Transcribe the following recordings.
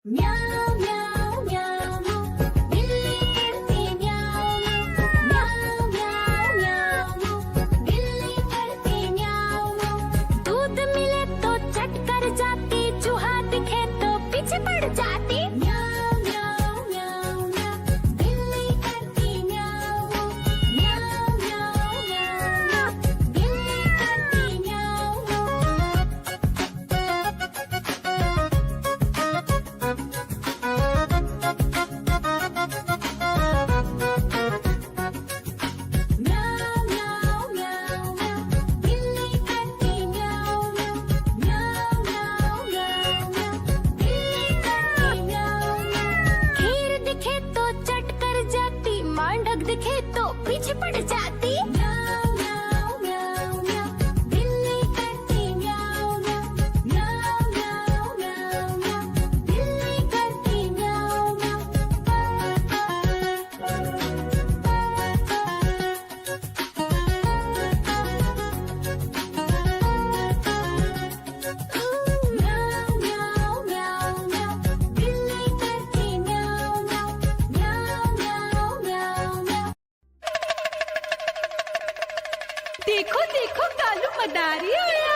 म्याऊं म्याऊं म्याऊं बिल्ली करती म्याऊं म्याऊं म्याऊं म्याऊं बिल्ली करती म्याऊं। दूध मिले तो चट कर जाती, चूहा दिखे तो पीछे पड़ जाती। म्याऊं म्याऊं म्याऊं म्याऊं बिल्ली करती म्याऊं म्याऊं म्याऊं म्याऊं बिल्ली करती म्याऊं। म्याऊं म्याऊं म्याऊं म्याऊं बिल्ली करती म्याऊं म्याऊं म्याऊं म्याऊं म्याऊं बिल्ली करती म्याऊं। खीर दिखे तो चट कर जाती, मांडक दिखे तो पीछे पड़ जाती। म्याऊं म्याऊं म्याऊं म्याऊं बिल्ली करती म्याऊं म्याऊं म्याऊं म्याऊं म्याऊं बिल्ली करती म्याऊं म्याऊं म्याऊं म्याऊं म्याऊं बिल्ली करती म्याऊं म्याऊं म्याऊं म्याऊं म्याऊं म्याऊं। देखो देखो कालू मदारी आया।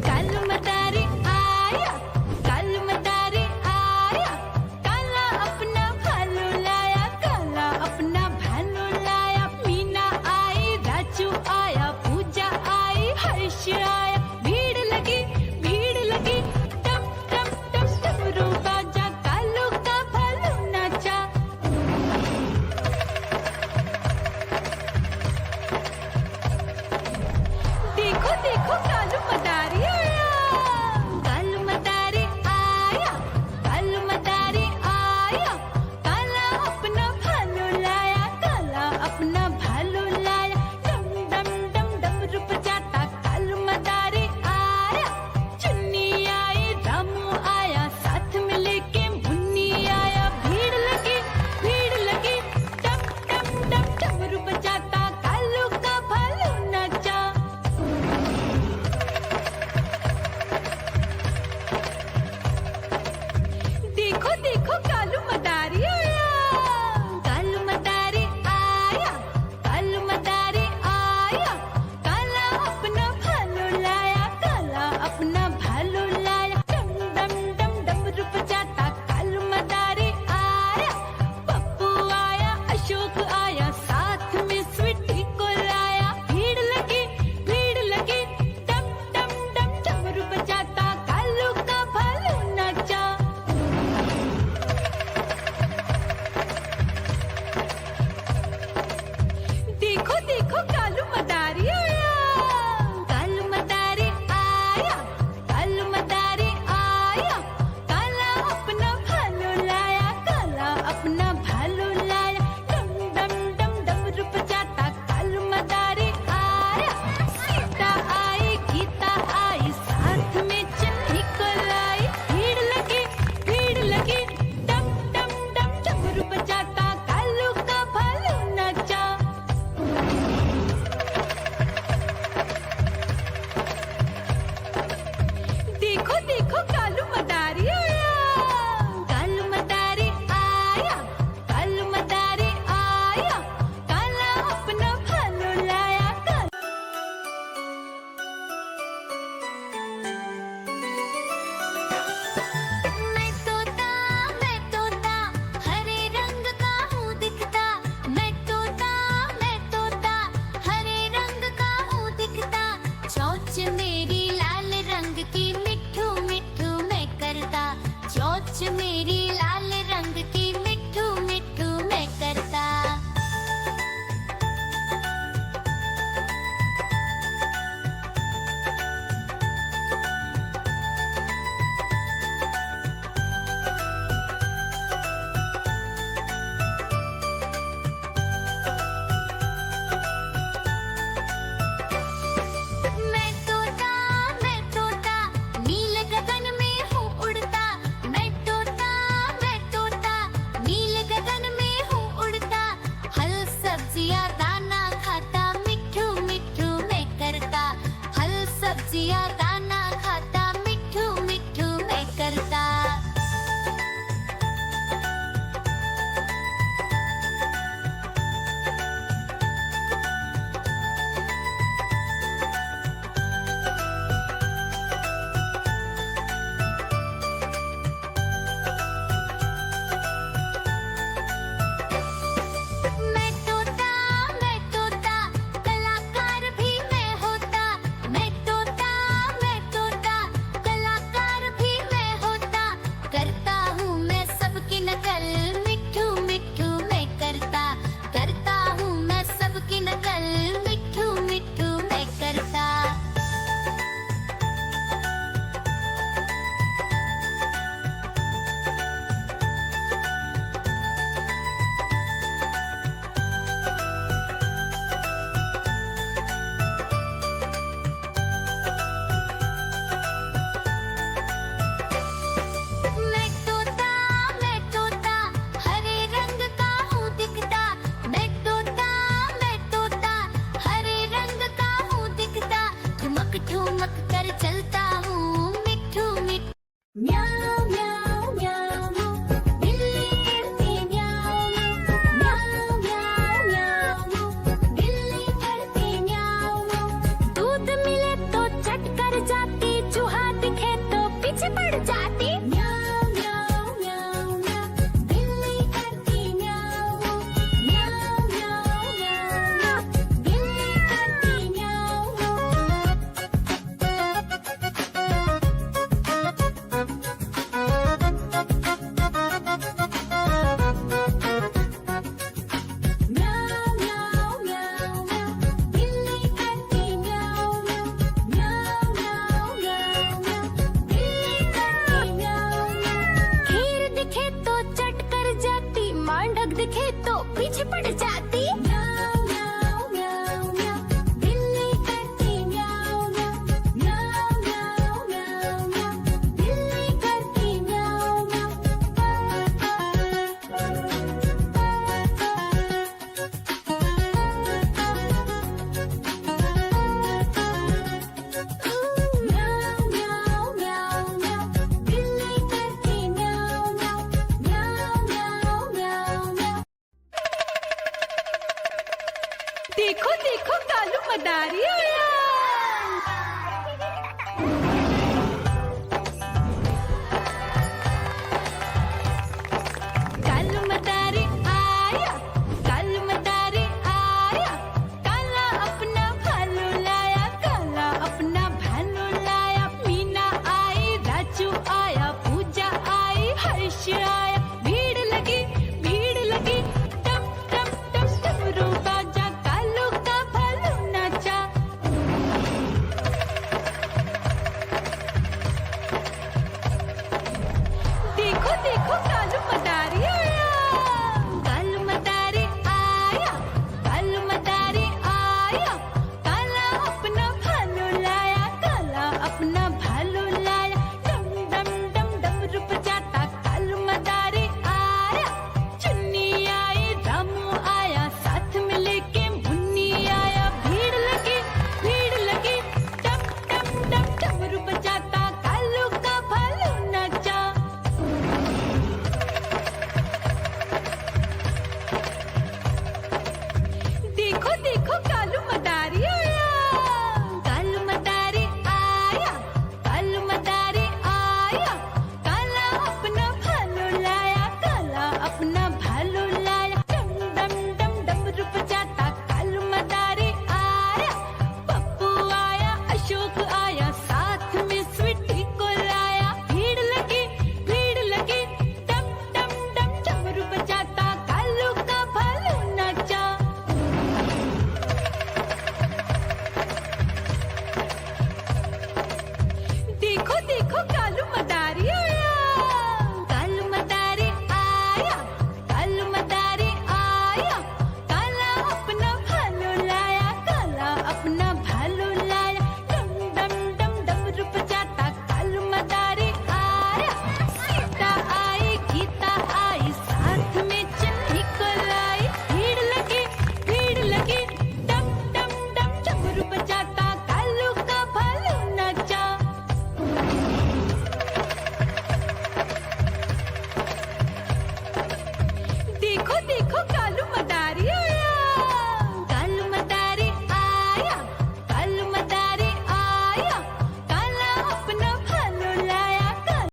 कालू मदारी आया, कालू मदारी आया। काला अपना भालू लाया, काला अपना भालू लाया। मीना आई, राजू आया, पूजा आई, हर्ष आया। भीड़ लगी टम टम टम डमरू बाजा, कालू का भालू नाचा। देखो देखो कालू मदारी आया, कालू मदारी आया, कालू मदारी आया। काला अपना भालू लाया, काला अपना भालू लाया। डम डम डम डमरू बजाता कालू मदारी आया। चुन्नी आई, रामू आया, साथ में लेके मुन्नी आया। भीड़ लगी टम टम टम डमरू बजाता कालू का भालू नाचा। देखो देखो कालू मदारी आया, कालू मदारी आया, कालू मदारी आया। काला अपना भालू लाया, काला अपना भालू लाया। डम डम डम डमरू बजाता कालू मदारी आया। पप्पू आया, अशोक आया, साथ में स्वीटी को लाया। भीड़ लगी टम टम टम डमरू बजाता कालू का भालू नाचा। देखो देखो कालू मदारी आया, कालू मदारी आया, कालू मदारी आया। काला अपना भालू लाया, काला अपना भालू लाया। डम डम डम डमरू बजाता कालू मदारी आया। सीता आई, गीता आई, साथ में चन्नी को लाई। भीड़ लगी टम टम टम डमरू बजाता कालू का भालू नाचा। पर चलता हूँ मिट्ठू मिट्ठू। म्याऊं म्याऊं म्याऊं म्याऊं, बिल्ली करती म्याऊं म्याऊं म्याऊं म्याऊं म्याऊं, बिल्ली करती म्याऊं म्याऊं। दूध मिले तो चट कर जाती, चूहा दिखे तो पीछे पड़ जाती। म्याऊं म्याऊं म्याऊं म्याऊं, बिल्ली करती म्याऊं म्याऊं म्याऊं म्याऊं म्याऊं, बिल्ली करती म्याऊं म्याऊं म्याऊं म्याऊं म्याऊं, बिल्ली करती म्याऊं म्याऊं म्याऊं म्याऊं म्याऊं, बिल्ली करती म्याऊं म्याऊं। खीर दिखे तो चट कर जाती, मांडक दिखे तो पीछे पड़ जाती। म्याऊं म्याऊं म्याऊं म्याऊं, बिल्ली करती म्याऊं म्याऊं म्याऊं म्याऊं म्याऊं म्याऊं, बिल्ली करती म्याऊं म्याऊं म्याऊं म्याऊं म्याऊं, बिल्ली करती म्याऊं म्याऊं म्याऊं म्याऊं म्याऊं म्याऊं। देखो देखो कालू मदारी आया।